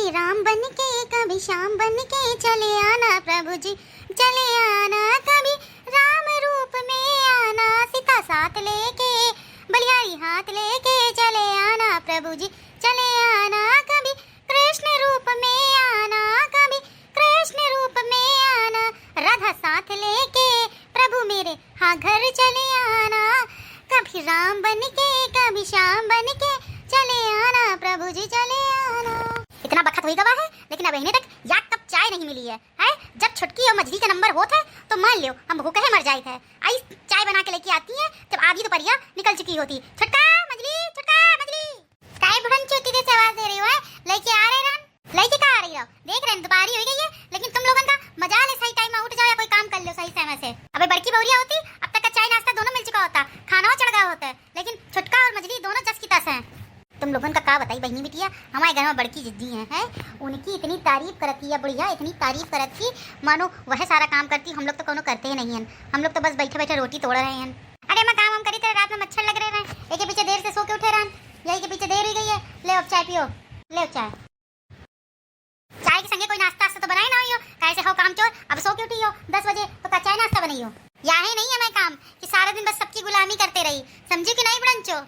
कभी राम बन के कभी श्याम बन के चले आना प्रभु जी, चले आना। कभी राम रूप में आना, सीता साथ लेके, बलिहारी हाथ लेके चले आना प्रभु जी, चले आना। कभी कृष्ण रूप में आना, कभी कृष्ण रूप में आना, राधा साथ लेके प्रभु मेरे हाँ घर चले आना। कभी राम बन के कभी श्याम बन के चले आना प्रभु जी, चले आना। इतना बखत हुई गवा है, लेकिन अब इन्हें तक या कप चाय नहीं मिली है। जब छुटकी और मछली का नंबर होता है तो मान लो हम भूखे मर जाए थे। आई चाय बना के लेके आती है जब आधी दोपहरिया निकल चुकी होती। छुटका मछली, छुटका मछली, काय बुढ़न चोटी से आवाज दे रही हो है? लेके आ रहे रन, लेके कहाँ आ रही हो? देख रहे हैं दोपहरी हो गई है, लेकिन तुम लोगों का मजाल है सही टाइम में उठ जाओ या कोई काम कर लो सही समय से। अबे बड़की बहुरिया होती अब तक का चाय नाश्ता दोनों मिल चुका होता, खाना चढ़ गया होता है, लेकिन छुटका और मछली दोनों जस की तस है। तुम लोगों का का बताई बहनी बिटिया, हमारे घर में बड़की जिद्दी है, उनकी इतनी तारीफ करती है बुढ़िया, इतनी तारीफ करत की मानो वह सारा काम करती, हम लोग तो कोनो करते ही नहीं हैं। हम लोग तो बस बैठे बैठे रोटी तोड़ रहे हैं। अरे मैं काम करी तो रात में मच्छर लग रहे हैं, एक के पीछे देर से सो के उठे रहन, यही के पीछे देर हो गई है। ले अब चाय पियो, ले अब चाय। चाय के संगे कोई नाश्ता वास्ता तो बनाए ना हो, कैसे हो काम चोर, अब सो के उठी हो 10 बजे तो का चाय नाश्ता बनाई हो। यहाँ नहीं है मैं काम कि सारा दिन बस सबकी गुलामी करते रही, समझी कि नहीं बुढ़ंचो?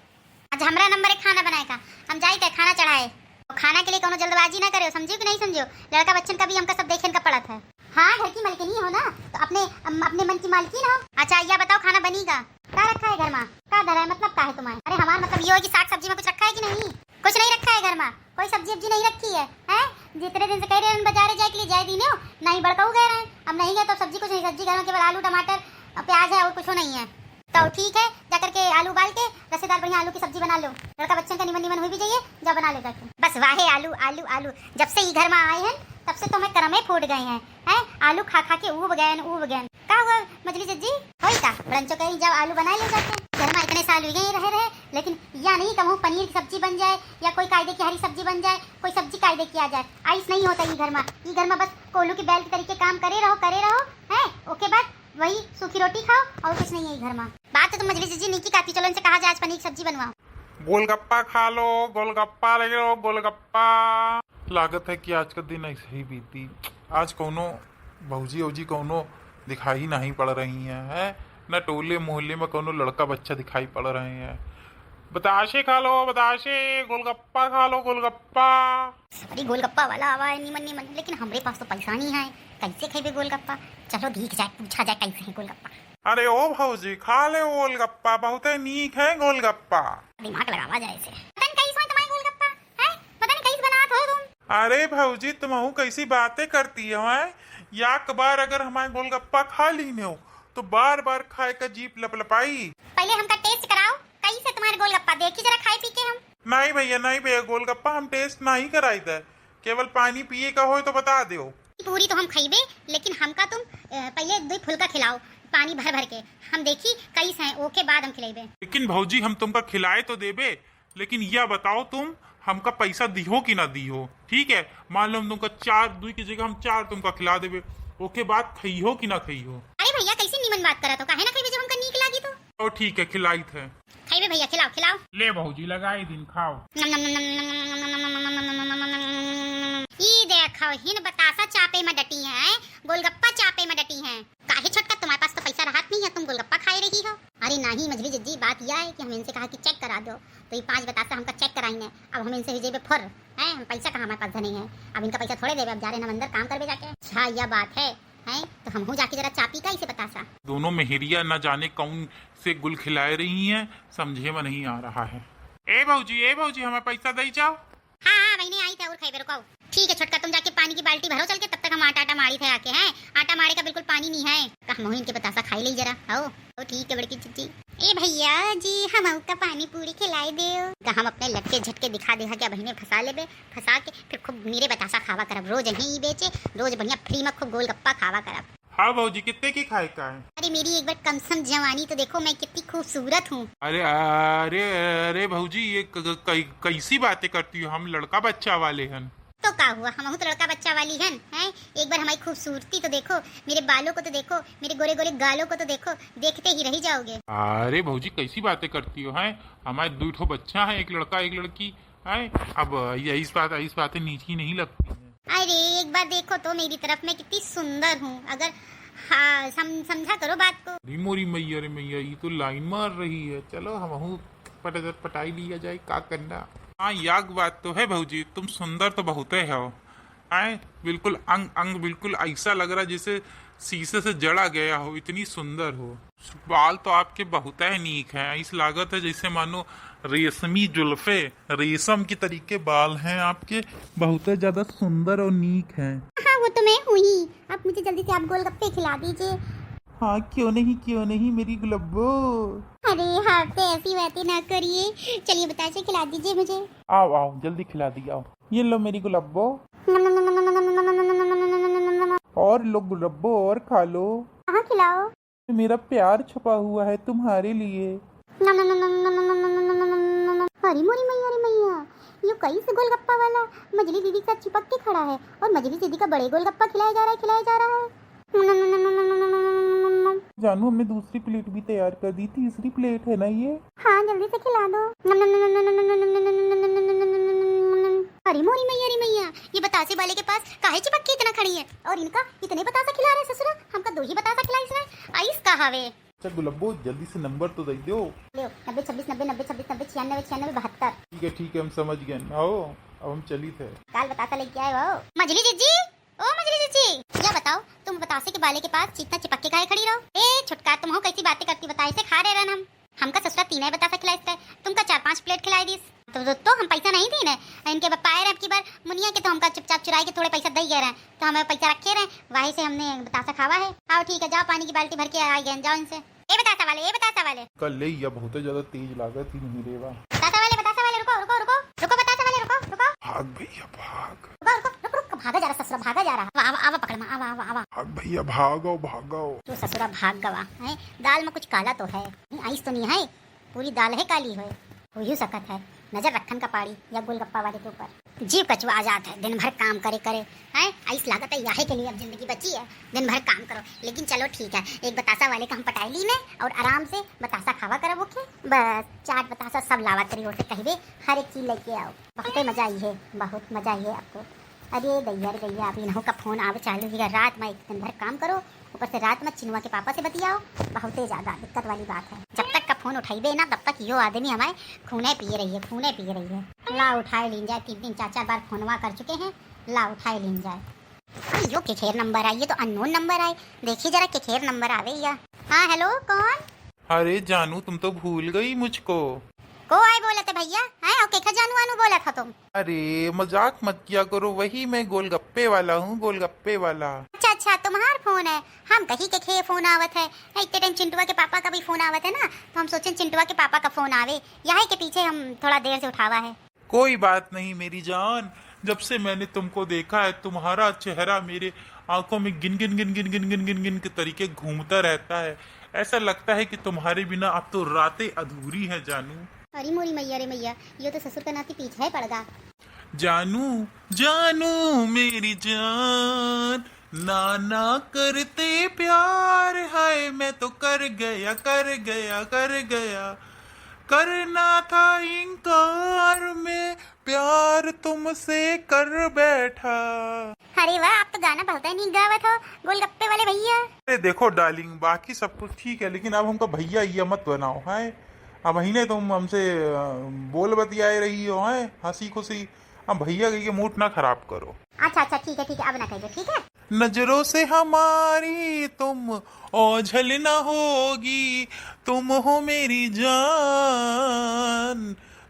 आज हमारा नंबर 1 खाना बनाए का, हम जाए थे खाना चढ़ाए, तो खाना के लिए कोनो जल्दबाजी ना करो, समझो कि नहीं समझो? लड़का बच्चन का भी हमका सब देखे का पड़ा था। हाँ घर की मालकिनी हो ना, तो अपने मन की मालकिन हो। अच्छा यह बताओ खाना बनीगा क्या रखा है घर में? क्या धरा है मतलब क्या है तुम्हारे? अरे हमारा मतलब ये है कि साग सब्जी में कुछ रखा है कि नहीं? कुछ नहीं रखा है घर में, कोई सब्जी वब्जी नहीं रखी है, हैं? जितने दिन से कह रहे हैं बाजारे जाए के लिए जाए दीने हो, नहीं बड़काऊ गए रहे, अब नहीं गए तो सब्जी कुछ नहीं, सब्जी घर में केवल आलू टमाटर प्याज है और कुछ नहीं है। तो ठीक है जाकर के आलू उबाल के रसेदार बढ़िया आलू की सब्जी बना लो, लड़का बच्चन का निमन निमन हुई भी जाइए, जा बना लो जाके। बस वाहे आलू आलू आलू, जब से ये घर में आए हैं तब से तो मैं करमे फूट गए हैं, आलू खा खा के ऊब गए। क्या हुआ मछली जी होई का ब्रंचो कहीं जब आलू बना ले जाके, घर में इतने साल हुए रहे, लेकिन या नहीं कहूँ पनीर की सब्जी बन जाए या कोई कायदे की हरी सब्जी बन जाए, कोई सब्जी कायदे की आ जाए, आइस नहीं होता ये घर में बस कोलू की बैल के तरीके काम करे रहो है, ओके बाद वही सूखी रोटी खाओ और कुछ नहीं है घर में। बात है तो मछली जी नहीं की काती, चलो इनसे कहा जाए आज पनीर की सब्जी बनवाओ। गोलगप्पा खा लो, गोलगप्पा ले लो, गोलगप्पा। लागत है कि आज का दिन ऐसे ही बीती, आज कोनो भौजी औजी कोनो दिखाई नहीं पड़ रही है न टोले मोहल्ले में कोनो लड़का बच्चा दिखाई पड़ रहे हैं। बताशे खा लो, बताशे, गोलगप्पा खा लो, गोलगप्पा। अरे गोलगप्पा वाला आवा है निमन, लेकिन हमारे पास तो पैसा नहीं है, कैसे खाइबे गोलगप्पा? चलो देख जाए पूछा जाए कैसे है गोलगप्पा। अरे ओ भौजी खा ले गोलगप्पा, बहुत नीक है गोलगप्पा। दिमाग लगावा जाए से। पता नहीं कैसे तुम्हारे गोलगप्पा है, पता नहीं कैसे बनात हो तुम। अरे भौजी तुम कैसी बातें करती हो हैं? एक बार अगर हमारे गोलगप्पा खा लीने हो तो बार बार खाए का जीप लपलपाई। पहले हमका टेस्ट कराओ कैसे तुम्हारे गोलगप्पा, देखी जरा खाए पी के हम। नहीं भैया गोलगप्पा हम टेस्ट नहीं कराई थे, केवल पानी पिए का हो तो बता दो। पूरी तो हम खाइबे, लेकिन हमका तुम पहले 2 फुलका खिलाओ पानी भर भर के, हम देखी कैसे हैं ओके बाद हम खिलाइबे। लेकिन भौजी हम तुमका खिलाए तो देबे, लेकिन यह बताओ तुम हमका पैसा दिहो कि ना दिहो, ठीक है? मान लो हम तुमका 4 2 की जगह हम 4 तुमका खिला देबे, ओके बात खइहो कि ना खइहो? अरे भैया कैसे निमन बात करा तो काहे ना खाइबे जब हमका नीक लागी तो। ठीक है खिलाई थे। खाइबे भैया, खिलाओ। ले भौजी लगाई दिन खाओ। ई देखो हिन बतासा चापे में डटी है, गोलगप्पा चापे में डटी है। काहे छोटका तुम्हारे पास तो पैसा रहत नहीं है, तुम गोलगप्पा खाई रही हो। अरे नहीं मछली जी बात यह है कि हम इनसे कहा कि चेक करा दो, तो ये 5 बतासा हमका चेक कराई है। अब हम इनसे जेबे फुर है, पैसा कहाँ हमारे पास नहीं है, अब इनका पैसा थोड़े देवे, अब जा रहे हैं अंदर काम करवे जाके। अच्छा यह बात है तो हम हो जाके जरा चापी का इसे बतासा। दोनों मेहरिया न जाने कौन से गुल खिलाए रही हैं, समझे में नहीं आ रहा है। ए भौजी हमें पैसा दे जाओ। हाँ महीने आई थे और खाई बेरो। ठीक है छोटका तुम जाके पानी की बाल्टी भरो चल के, तब तक हम आटा मारी थे आके। हैं आटा मारे का बिल्कुल पानी नहीं है, कहा मोहिन के बतासा खाई ली जरा। हो ठीक है बड़की चिच्ची। ए भैया जी हम का पानी पूरी खिलाई दे, हम अपने लटके झटके दिखा के बहने फंसा लेबे, फंसा के फिर खूब मेरे बतासा खावा करब, रोज यही बेचे, रोज बढ़िया फ्री में खूब गोलगप्पा खावा करब। हाँ भौजी कितने की खाए का है? अरे मेरी एक बार कमसम जवानी तो देखो, मैं कितनी खूबसूरत हूँ। अरे भौजी ये कैसी बातें करती हो, हम लड़का बच्चा वाले हैं। तो क्या हुआ, हम तो लड़का बच्चा वाली हैं। एक बार हमारी खूबसूरती तो देखो, मेरे बालों को तो देखो, मेरे गोरे गोरे गालों को तो देखो, देखते ही रह जाओगे। अरे भौजी कैसी बातें करती हो हैं? हमारे 2 बच्चा है, एक लड़का एक लड़की, है। अब यही बातें नीची नहीं लगती हैं। अरे एक बार देखो तो मेरी तरफ, मैं कितनी सुंदर हूँ। अगर हाँ समझा करो बात को। अरे मोरी मैया, अरे मैया, ये तो लाइन मार रही है। चलो हम पटाई लिया जाए, क्या करना। हाँ, याक बात तो है भौजी, तुम सुंदर तो बहुत है हो। आए बिल्कुल अंग अंग बिल्कुल ऐसा लग रहा जैसे शीशे से जड़ा गया हो, इतनी सुंदर हो। बाल तो आपके बहुत है नीक हैं, इस लागत है जैसे मानो रेशमी जुल्फे, रेशम की तरीके बाल हैं आपके, बहुत ज्यादा सुंदर और नीक हैं। हाँ वो तो मैं हूँ ही। आप मुझे जल्दी से आप गोलगप्पे खिला दीजिए। हाँ क्यों नहीं मेरी गुलब्बो। अरे हाँ तो ऐसी बातें ना करिए, चलिए बताइए, खिला दीजिए मुझे। आओ आओ जल्दी खिला दी, आओ ये लो मेरी गुलब्बो, और लो गुलब्बो और खा लो। हाँ खिलाओ। मेरा प्यार छुपा हुआ है तुम्हारे लिए। अरे मोरी मैया, अरे मैया, ये कई से गोलगप्पा वाला मजली दीदी के साथ चिपक के खड़ा है और मजली दीदी का बड़े गोलगप्पा खिलाया जा रहा है। जानू हमने दूसरी प्लेट भी तैयार कर दी, तीसरी प्लेट है ना ये। हाँ जल्दी से खिला दो। अरे मोरी मैया, अरे मैया, ये बतासे वाले के पास काहे चिपक के इतना खड़ी है और इनका इतने बतासा खिला रहे ससुरा, हमका 2 ही बतासा खिलाई इसने। आइस कहावे। अच्छा गुलब्बो जल्दी से नंबर तो दे दो। लो 90 26 90 90 26 90 96 96 72। ठीक है हम समझ गए। आओ अब हम चली थे। काल बतासा लेके आए हो मजली जीजी। ओ मजली जीजी, या बताओ तुम बतासे के बाले के पास चीतना चिपक के काहे खड़ी रहो? ए छुटका, तुम हो कैसी बातें करती, बताए से खा रहे रहन हमका ससुरा 3 बतासा खिलाए, तुमका 4-5 प्लेट खिलाई दीस। तो हम पैसा नहीं दी ना इनके पाए रहे, अब की बार मुनिया के तो हमका चुपचाप चुराई के थोड़े पैसा दे गए रहे, तो हमें पैसा रखे रहे, वहीं से हमने बतासा खावा है। आओ ठीक है, जाओ पानी की बाल्टी भर के आ गए, जाओ इनसे। ए बतासा वाले कल ले या बहुत ज्यादा तेज लागत ही नहीं रेवा। बतासा वाले रुको बतासा वाले रुको। भाग भैया भाग। रुको भागा जा रहा ससुरा, भागा जा रहा। आवा पकड़ में, आवा भाग भैया भागो। तू ससुरा भाग गवा है। दाल में कुछ काला तो है, आइस तो नहीं है, पूरी दाल है काली है, हो ही सकत है नजर रखन का पाड़ी या गोलगप्पा वाले के ऊपर। जीव कचुआ आजाद है, दिन भर काम करे हैं, आइस लागत है याहे के लिए अब जिंदगी बची है, दिन भर काम करो। लेकिन चलो ठीक है, एक बतासा वाले का हम पटाई ली ने और आराम से बतासा खावा करो भूखे, बस चाट बतासा सब लावा करी होते कहिए, हर एक चीज लेके आओ। बहुत मजा आई है, बहुत मजा आई है आपको। अरे गैया अभी इन्हों का फोन आवे चालू है, रात में एक दिन भर काम करो, ऊपर से रात में चिनुआ के पापा से बतियाओ, बहुत ही ज्यादा दिक्कत वाली बात है। जब तक का फोन उठाइबे ना तब तक यो आदमी हमारे खूने पिए रही है। ला उठाए लीन जाए, 3 4 बार फोनवा कर चुके हैं, ला उठाए लीन जाए। यो केखेर नंबर आई, ये तो अननोन नंबर आई, देखिए जरा केखेर नंबर आवे या। हाँ हेलो कौन? अरे जानू तुम तो भूल गई मुझको। को आए बोले थे भैया हैं, और केखा जानू आनू बोला था तुम? अरे मजाक मत किया करो, वही मैं गोलगप्पे वाला हूँ, गोलगप्पे वाला। अच्छा तुम्हार फोन है, हम कहीं के खे फोन आवत है, इतने टाइम चिंटुआ के पापा का भी फोन आवत है ना, तो हम सोचे चिंटुआ के पापा का फोन आवे, यही के पीछे हम थोड़ा देर से उठावा है। कोई बात नहीं मेरी जान, जब से मैंने तुमको देखा है तुम्हारा चेहरा मेरे आंखों में गिन गिन के तरीके घूमता रहता है, ऐसा लगता है कि तुम्हारे बिना अब तो रातें अधूरी है जानू। अरे मोरी मैया, अरे मैया, ये तो ससुर का नाती पीछे है पड़गा। जानू मेरी जान, नाना करते प्यार है, मैं तो कर गया करना था इनकार में, प्यार तुमसे कर बैठा। अरे वाह, आप तो गाना बहुत ही नहीं गावत हो गोलगप्पे वाले भैया। अरे देखो डार्लिंग, बाकी सब कुछ ठीक है, लेकिन अब हमको भैया ये मत बनाओ है। अब महीने तुम हमसे बोल बतियाए रही हो है हंसी खुशी, अब भैया के मूड ना खराब करो। अच्छा ठीक है अब ना कहिए, ठीक है। नजरों से हमारी तुम ओझल न होगी, तुम हो मेरी जान,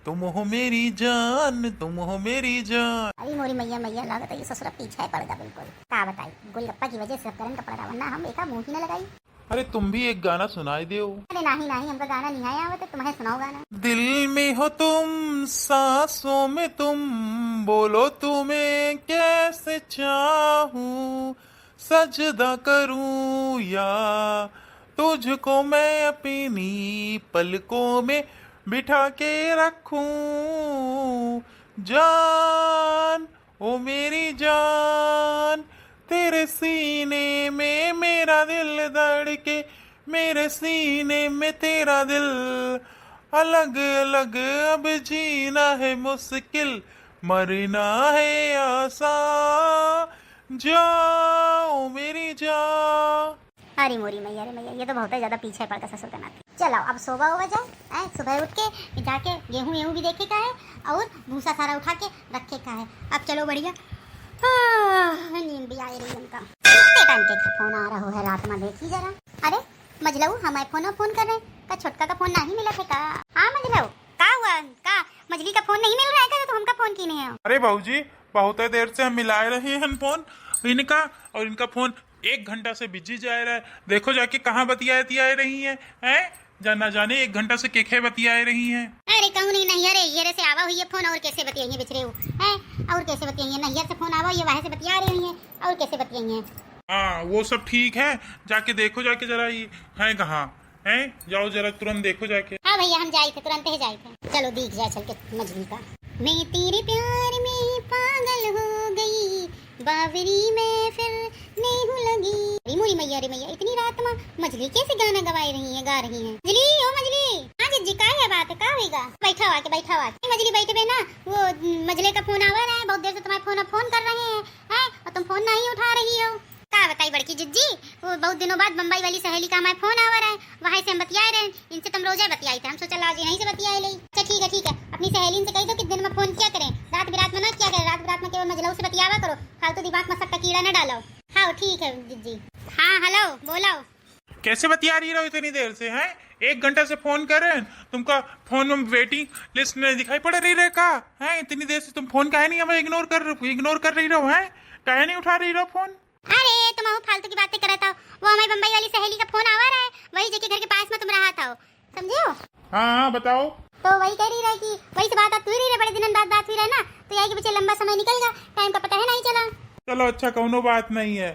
तुम हो मेरी जान, तुम हो मेरी जान। अरे मोरी मैया लागत है ये ससुरा पीछे पड़गा बिल्कुल। क्या बताई, गोलगप्पा की वजह से करन का पड़ा, वरना हम एक मुंह ही न लगाई। अरे तुम भी एक गाना सुनाई दो। अरे नहीं हमका गाना नहीं आया, आवत है, तुम्हें सुनाओ गाना। दिल में हो तुम, सांसों में तुम, बोलो तुम्हें कैसे चाहूं, सजदा करूं या तुझको मैं अपनी पलकों में बिठा के रखूं। जान ओ मेरी जान, तेरे सीने में मेरा दिल धड़के, मेरे सीने में तेरा दिल अलग अलग अब जीना है मुश्किल, मरना है आसान, जाओ मेरी जान। अरे मोरी मैया, अरे मैया, ये तो बहुत ही ज्यादा पीछे पड़ गया ससुर का नाती। चलो अब सोबा होगा जाए, सुबह उठ के जाके गेहूं वेहूं भी देखे का है और भूसा सारा उठा के रखे का है। अब चलो बढ़िया, नींद भी आ रही है उनका। कितने टाइम के फोन आ रहा है रात में, देखी जरा। अरे मजलू, हमारे फोन कर रहे हैं का? छोटका का फोन नहीं मिला थे का? हाँ मजलू, का हुआ का? मजली का फोन नहीं मिल रहा है का? तो हमका फोन की नहीं है। अरे भाऊजी, बहुत देर से हम मिला रहे हैं फोन इनका, और इनका फोन 1 घंटा से बिजी जा रहा है। देखो जाके कहाँ बतिया रही हैं? जाना जाने 1 घंटा से केखे बतिया रही हैं। अरे कहूँ नहीं, अरे ये से आवा हुई है फोन, और कैसे बतियाइए बिचरे हो हैं? और कैसे बतियाइए? नैयर से फोन आवा, ये वहाँ से बतिया रही हैं, और कैसे बतियाइए? हाँ वो सब ठीक है, जाके देखो जाके जरा, ये है कहाँ हैं? जाओ जरा तुरंत देखो जाके। हाँ भैया, हम जाए थे, तुरंत ही जाए थे। चलो दिख जाए चल के मछली का। मैं तेरे प्यार में पागल हो गई, बावरी में फिर नेहू लगी। अरे मोरी मैया, अरे मैया, इतनी रात में मछली कैसे गाना गा रही है? मछली, ओ मछली। हाँ जिज्जी, का है बात? का होगा? बैठा हुआ के मछली बैठे बे ना, वो मछली का फोन आवा रहा है, बहुत देर से तुम्हारे फोन कर रहे हैं, और तुम फोन नहीं उठा रही हो। का बताई बड़की जिज्जी, वो बहुत दिनों बाद बम्बई वाली सहेली का हमारे फोन आवा रहा है, वहाँ से हम बतियाए रहे। इनसे तुम रोजा बतियाई थे, हम सोचा आज यहीं से बतियाए ले। अच्छा ठीक है, अपनी सहेली से कह दो कि दिन में फोन किया करें, रात बिरात में ना किया करें। रात बिरात में केवल मजलू से बतियावा करो, फालतू दिमाग में शक का कीड़ा न डालो। हाँ ठीक है जिज्जी। हाँ हेलो, बोलो। कैसे बतिया रही रहो इतनी देर से? हैं 1 घंटा से फोन कर रहे हैं, तुमका फोन में वेटिंग लिस्ट में दिखाई पड़ रही रहे का? हैं इतनी देर से तुम फोन काहे नहीं हमें इग्नोर कर रही रहो? हैं काहे नहीं उठा रही रहो फोन? अरे तुम फालतू की बातें कर रहा था, वो हमारी बम्बई वाली सहेली का फोन आवा रहा है, वही जगह घर के पास में तुम रहा था, समझे हो? हाँ बताओ। तो वही कह रही रही कि वही से बात हुई रही, बड़े दिनों बाद बात हुई रहे ना, तो यही के पीछे लंबा समय निकल गया, टाइम का पता है नहीं चला। चलो अच्छा, कौनो बात नहीं है।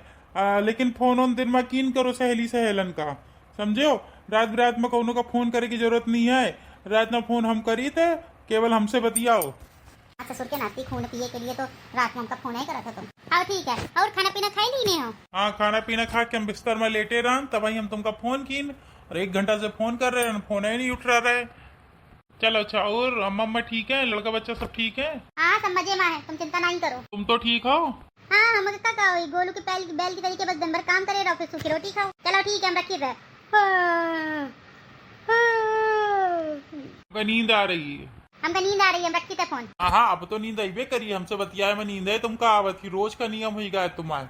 लेकिन फोन ऑन दिन में कीन करो सहेलन का, समझो? रात बिरात में कौनो का फोन करे की जरूरत नहीं है। रात में फोन हम करी थे, केवल हमसे बतियाओ। ससुर के नाती खून पिए के लिए तो रात में हमका फोन ही करा था तुम। हाँ ठीक है, और खाना पीना खाई ली नहीं हो? हाँ खाना पीना खा के हम बिस्तर में लेटे रह, तब हम तुमका फोन कीन, और 1 घंटा से फोन कर रहे हैं, फोन ही नहीं उठ रहा है। चलो अच्छा, और अम्मा ठीक है, लड़का बच्चा सब ठीक है? हाँ सब मजे में है, तुम चिंता नहीं करो। तुम तो ठीक हो? हाँ हम का गोलू की बैल की तरीके बस दिन भर काम करे रहो, फिर सूखी रोटी खाओ। चलो ठीक है, हम रखिए थे। नींद आ रही है? हमको नींद आ रही है, हम रखी थे फोन। हाँ अब तो नींद आई करिए, हमसे बतियाए में नींद है तुमका आवत ही, रोज का नियम हुई गया तुम्हारे।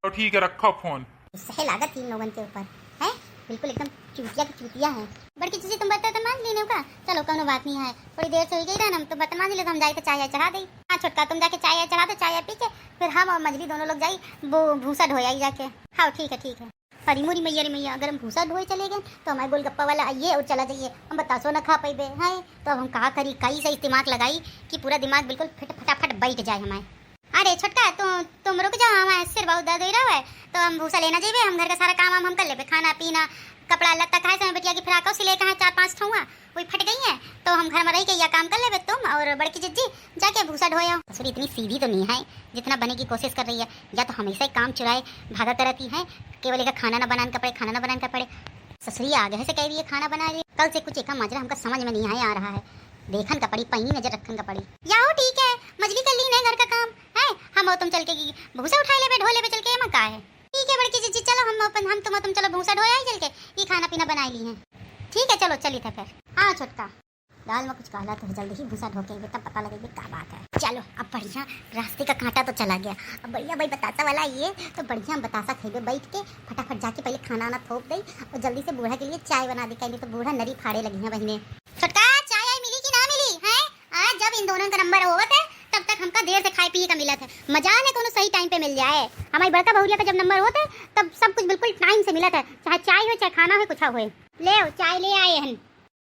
तो ठीक है, रखो फोन। सही लागत 3 लोगों के ऊपर है, बिल्कुल एकदम चूतिया है। बड़की चीज़ तुम बता मान ली का? चलो कोनो बात नहीं है, थोड़ी देर से हो गई ना, हम तो बता मान ले, तो हम जाए तो चाय चढ़ा दी। हाँ छोटका, तुम जाके चाय चढ़ा दो, चाय पी के फिर हम और मछली दोनों लोग जाई वो भूसा ढोयाई जाके। हाँ ठीक है। हरी मोरी मैया, अगर हम भूसा ढोए चले गए तो हमारे गोलगप्पा वाला आइए और चला जाइए, हम बतासो न खा पाइबे है। तो अब हम कहा करी, कई सही दिमाग लगाई कि पूरा दिमाग बिल्कुल फटाफट बैठ जाए हमारे। अरे छोटका, तुम रुक जाओ, हमारे सिर बहुत दर्द हो रहा है, तो हम भूसा लेना जाइए, हम घर का सारा काम हम कर ले, खाना पीना कपड़ा लत्ता खाए समय बेटिया की फिराक सिले कहा 4-5 ठुआ वही फट गई है, तो हम घर में रह के या काम कर ले, तुम और बड़की जिज्जी जाके भूसा ढोया। ससुरी इतनी सीधी तो नहीं है जितना बने की कोशिश कर रही है, या तो हमेशा ही काम चुराए भागत रहती है, केवल एक खाना न बनाने का पड़े। ससुरी आगे से कह रही है खाना बना रही है, कल से कुछ एक माजरा हमका समझ में नहीं आ रहा है, देखन का पड़ी, पैनी नजर रखन का पड़ी। याओ ठीक है, मछली कर ली घर का काम है, हम और तुम चल के भूसा उठा ले, ढोले पे चल के मका है। ठीक है बड़की जिज्जी, चलो हम तुम चलो भूसा ढोया ही चल के, ये खाना पीना बना ली है। ठीक है चलो चली था फिर। हाँ छोटका, दाल में कुछ कहला तो जल्दी ही भूसा ढोके तब पता लगेगी क्या बात है। चलो अब बढ़िया, रास्ते का कांटा तो चला गया, अब बढ़िया भाई बतासा वाला ये तो बढ़िया, हम बतासा खेबे बैठ के, फटाफट जाके पहले खाना ना थोप दई और जल्दी से बूढ़ा के लिए चाय बना दी, कहीं तो बूढ़ा नरी फाड़े लगी है बहने। छोटका चाय मिली कि ना मिली है? आज जब इन दोनों का नंबर होता है तब तक हमका देर से खाए पिए का मिला था, मजाल है कोनो सही टाइम पे मिल जाए। हमारी बड़का बहुरिया का जब नंबर होता है तब सब कुछ बिल्कुल टाइम से मिला था, चाहे चाय हो चाहे खाना हो कुछ हो। ले चाय ले आए हैं,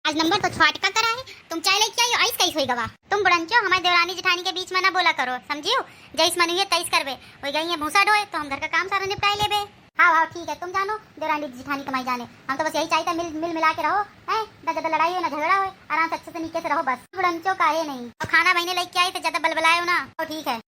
आज नंबर तो छाटका करा है, तुम चाय लेके आई हो, आइस कैसे होई गवा? तुम बुढ़ंचो हमारे देवरानी जेठानी के बीच में ना बोला करो, समझियो? जैस मनुए तैस करबे, हो गई है भूसा ढोए तो हम घर का काम सारा निपटाई लेबे। हाँ ठीक है, तुम जानो देवरानी जेठानी कमाई जाने, हम तो बस यही चाहिए मिल मिला के रहो है, ना ज्यादा लड़ाई हो ना झगड़ा हो, आराम से अच्छे से नीचे से रहो बस, बुढ़ंचो काहे नहीं। और खाना बहने लेके आई तो ज्यादा बलबलाए हो ना, तो ठीक है।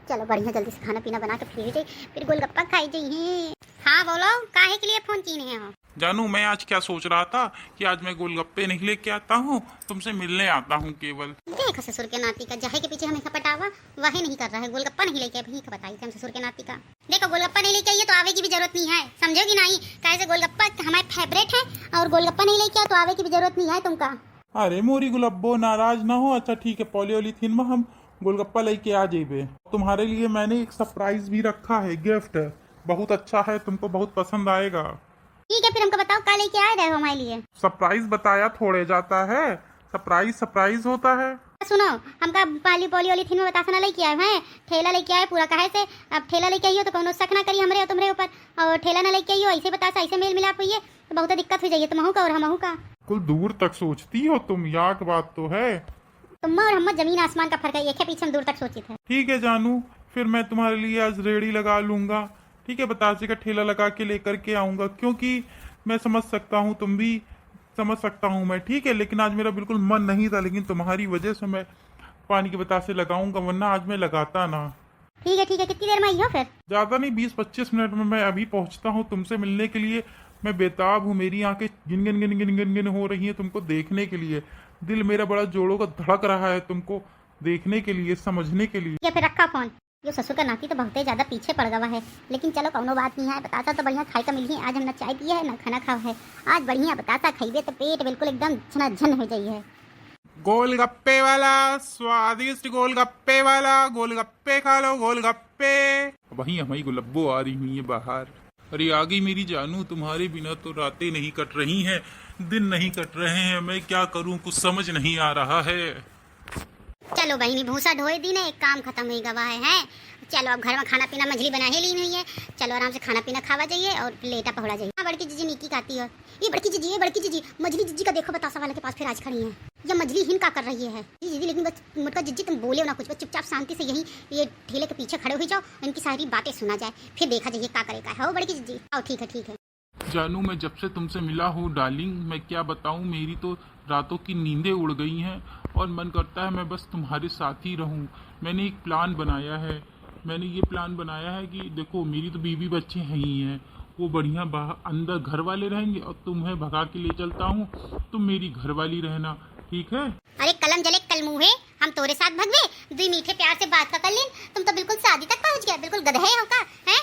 चलो बढ़िया जल्दी से खाना पीना बना के फिर गोलगप्पा खाई जाइए। हाँ बोलो, काहे के लिए फोन किए हो? जानू मैं आज क्या सोच रहा था कि आज मैं गोलगप्पे नहीं लेके आता हूँ, तुमसे मिलने आता हूँ केवल। देखो ससुर के नाती का, जहे के पीछे हमेशा पटावा वही नहीं कर रहा है। गोलगप्पा नहीं लेके अभी का बताई थे हम ससुर के नाती का। देखो गोलगप्पा नहीं लेके आइए तो आवे की भी जरूरत नहीं है, समझोगी नहीं? कैसे गोलगप्पा हमारे फेवरेट है और गोलगप्पा नहीं लेके आए तो आवे की भी जरूरत नहीं है तुमका। अरे मोरी गुलब्बो नाराज ना हो। अच्छा ठीक है, पॉलीथीन में हम गोलगप्पा लेके आ जेबे। तुम्हारे लिए मैंने एक सरप्राइज भी रखा है, गिफ्ट बहुत अच्छा है, तुमको बहुत पसंद आएगा। ठीक है फिर हमको बताओ क्या लेके आए रहे हो हमारे लिए? सरप्राइज बताया थोड़े जाता है, सरप्राइज सरप्राइज होता है। सुनो, हमका पॉलीथीन में बतासा ना लेके आए हैं, ठेला लेके आए पूरा। काहे से अब ठेला लेके आइयो तो कोनो शक ना करी हमरे और तुमरे ऊपर, और ठेला ना लेके आइयो ऐसे बतासा ऐसे मेल मिलाप हुई है तो बहुत दिक्कत हो जाइए तुमहू का और हमहू का। कुल दूर तक सोचती हो तुम, याद बात तो है। तुम और हम जमीन आसमान का फर्क है, एक है पीछे हम दूर तक सोची थे। ठीक है जानू, फिर मैं तुम्हारे लिए आज रेडी लगा लूंगा। ठीक है, बतासे का ठेला लगा के लेकर के आऊंगा, क्योंकि मैं समझ सकता हूँ, तुम भी समझ सकता हूँ मैं। ठीक है, लेकिन आज मेरा बिल्कुल मन नहीं था, लेकिन तुम्हारी वजह से मैं पानी के बतासे लगाऊंगा, वरना आज मैं लगाता ना। ठीक है कितनी देर में आई हो फिर? ज्यादा नहीं, 20-25 मिनट में मैं अभी पहुंचता हूँ तुमसे मिलने के लिए। मैं बेताब हूँ, मेरी आंखें गिन गिन गिन गिन गिन गिन हो रही हैं तुमको देखने के लिए। दिल मेरा बड़ा जोड़ों का धड़क रहा है तुमको देखने के लिए, समझने के लिए। या फिर रखा फोन। यो ससुर का नाती तो बहुत ज्यादा पीछे पड़ गया है, लेकिन चलो कौनो बात नहीं है। बतासा तो बढ़िया खाई का मिली है आज, हम ना चाय पिया है ना खाना खाओ है। आज बढ़िया बतासा खाइबे तो पेट बिल्कुल एकदम झन हो जाइए। गोलगप्पे वाला, स्वादिष्ट गोलगप्पे वाला, गोलगप्पे खा लो गोलगप्पे। वही हमारी गुलब्बो आ रही हुई है बाहर। अरे आ गई मेरी जानू, तुम्हारे बिना तो रातें नहीं कट रही हैं, दिन नहीं कट रहे हैं। मैं क्या करूं, कुछ समझ नहीं आ रहा है। चलो बहनी, भूसा ढोए दी ना, एक काम खत्म हो गवा है। चलो अब घर में खाना पीना मछली बना ही ली हुई है, चलो आराम से खाना पीना खावा जाइए और लेटा पहुड़ा जाइए। हाँ बड़की जीजी नीकी खाती है, ये बड़की जीजी मछली जीजी का देखो बतासा वाले के पास फिर आज खड़ी है। ये मछली हिन का कर रही है जीजी, लेकिन बस मुटका जीजी तुम बोले ना कुछ, बस चुपचाप शांति से यही ये ठेले के पीछे खड़े हो जाओ, इनकी सारी बातें सुना जाए, फिर देखा जाइए क्या करेगा। हो बड़की जीजी, आओ। ठीक है जानू, मैं जब से तुमसे मिला हूँ डार्लिंग, मैं क्या बताऊँ, मेरी तो रातों की नींदें उड़ गई हैं और मन करता है मैं बस तुम्हारे साथ ही रहूं। मैंने एक प्लान बनाया है, मैंने ये प्लान बनाया है कि देखो मेरी तो बीवी बच्चे हैं ही हैं, वो बढ़िया बाहर अंदर घर वाले रहेंगे और तुम्हें भगा के ले चलता हूँ, तुम मेरी घर वाली रहना, ठीक है? अरे कलम जले कल मुँहे, हम तोरे साथ भगवे, दुई मीठे प्यार से बात का कर लें। तुम तो बिल्कुल शादी तक पहुंच गया, बिल्कुल गधे हो का हैं?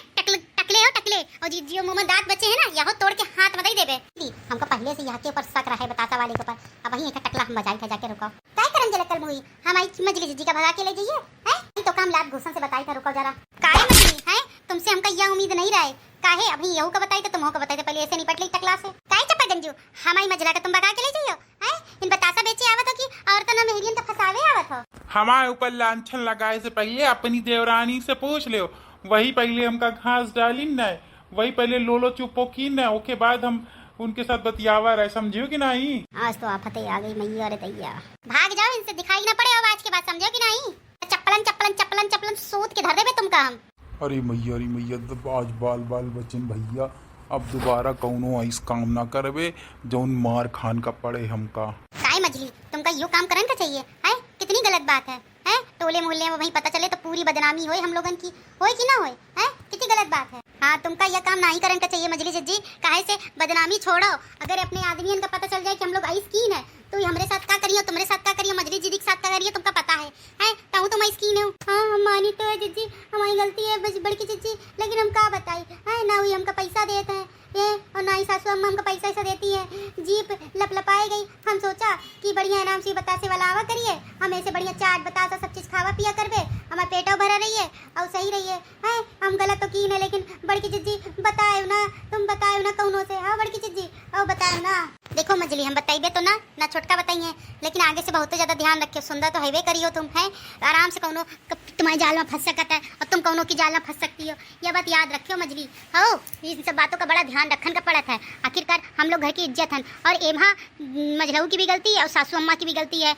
टकले और जियो मुंह में दांत बचे हैं ना, यहो तोड़ के हाथ मत ही देबे। हमको पहले से यहाँ के ऊपर शक रहा है बतासा वाले के ऊपर, अब वही एक टकला हम बजाई था जाके। रुको काय करन जले कल मुही, हमारी मजली जीजी का भगा के ले जाइए हैं? तो काम लात घुसन से बताई था। रुको जरा, काय मजली हैं? तुमसे हमका यह उम्मीद नहीं रहे, काहे अभी यहू का बताई तो तुमहो का बताई तो पहले ऐसे निपट ली टकला से। काय चप्पा गंजू, हमारी मजला का तुम भगा के ले जाइयो हैं? इन बतासा बेचे आवत हो कि औरतन में मेहरियन तो फसावे आवत हो? हमारे ऊपर लांछन लगाए से पहले अपनी देवरानी से पूछ लो, वही पहले हमका घास डालिन न, वही पहले लोलो चुपो की न, ओके बाद हम उनके साथ बतियावा रहे, समझियो कि नहीं? आज तो आफत आ गई मैया रे दैया, भाग जाओ, इनसे दिखाई ना पड़े अब आज के बाद, समझो कि नहीं? चप्पलन चप्पलन चप्पलन चप्पलन सूत के धर देबे तुमका हम। अरे मैया आज बाल बाल बचन भैया, अब दोबारा कौनो ऐस काम ना करबे जौन मार खान का पड़े हमका। काय मजली, तुमका यो काम करन का चाहिए है? कितनी गलत बात है हैं? टोले मोहल्ले में वहीं पता चले तो पूरी बदनामी होए हम लोगन की, होए कि ना होए हैं? कितनी गलत बात है। हाँ तुमका यह काम नहीं करन का चाहिए मजली जीजी, काहे से बदनामी छोड़ो। अगर अपने आदमियन का पता चल जाए कि हम लोग आई स्कीन है तो हमरे साथ क्या करियो, तुम्हारे साथ क्या करियो, मजली जीजी के साथ क्या करियो, तुमका पता है हैं? ताऊ तुम स्कीन हो। हाँ हम मानी तो है जीजी, हमारी गलती है बड़की जीजी, लेकिन हम क्या बताई है ना, हुई हमका पैसा देते हैं ये और ना ही सासू अम्मा हमको पैसा ऐसा देती है। जीप लपलपाई गई, हम सोचा कि बढ़िया आराम से बतासे वाला आवा करिए, हम ऐसे बढ़िया चाट बतासा सब चीज खावा पिया करबे, हमारा पेटो भरा रहिए और सही रहिए हैं। हम गलत तो की न, लेकिन बड़की जीजी बताए ना, तुम बताए ना कौनों से। हाँ बड़की जीजी और बताए ना, देखो मजली हम बताइबे तो ना छोटका बताइए, लेकिन आगे से बहुत ज्यादा ध्यान रखियो, सुंदर तो हैवे करियो तुम है, आराम से कौनो तुम्हारे जाल में फंस सकता है और तुम कौनो की जाल में फंस सकती हो, यह बात याद रखियो मजली। हो इन सब बातों का बड़ा ध्यान रखन का पड़त है, आखिरकार हम लोग घर की इज्जत है और एमा मजलहू की भी गलती है और सासू अम्मा की भी गलती है।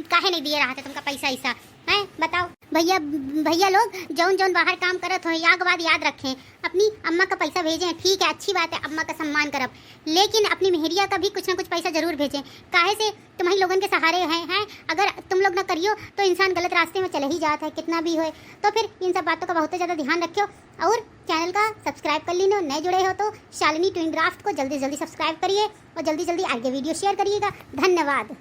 काहे नहीं दिए रहा था तुमका पैसा ऐसा है? बताओ भैया भैया लोग जौन जौन बाहर काम करत हो या के बाद याद रखें, अपनी अम्मा का पैसा भेजें, ठीक है अच्छी बात है, अम्मा का सम्मान करब, लेकिन अपनी मेहरिया का भी कुछ ना कुछ पैसा जरूर भेजें। काहे से तुम्हारी लोगन के सहारे हैं। अगर तुम लोग ना करियो तो इंसान गलत रास्ते में चले ही जाता है, कितना भी हो। तो फिर इन सब बातों का बहुत ज़्यादा ध्यान रखियो और चैनल का सब्सक्राइब कर लीजिए। नए जुड़े हो तो शालिनी ट्विन ड्राफ्ट को जल्दी जल्दी सब्सक्राइब करिए और जल्दी जल्दी आगे वीडियो शेयर करिएगा। धन्यवाद।